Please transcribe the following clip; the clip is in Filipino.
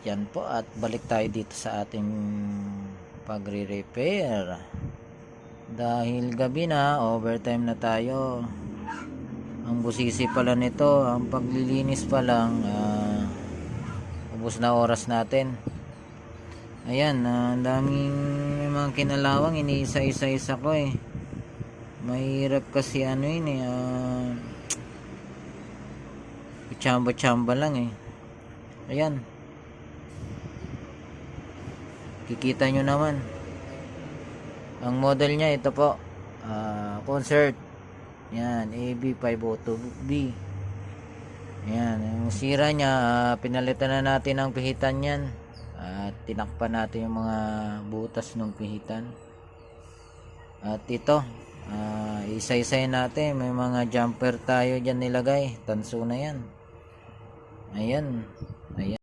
yan po, at balik tayo dito sa ating pagre-repair. Dahil gabi na, overtime na tayo. Ang busisi pala nito, ang paglilinis pa lang, ubos na oras natin. Ayan, ang daming mga kinalawang, iniisa-isa-isa ko eh. Mahirap kasi ano yun eh, chamba-chamba lang eh. Ayan, kikita nyo naman. Ang model niya ito po, Concert. Yan, AB502B. Yan, yung sira niya, pinalitan na natin ang pihitan yan. At tinakpan natin yung mga butas ng pihitan. At ito, isa-isay natin. May mga jumper tayo dyan nilagay. Tanso na yan. Ayan. Ayan.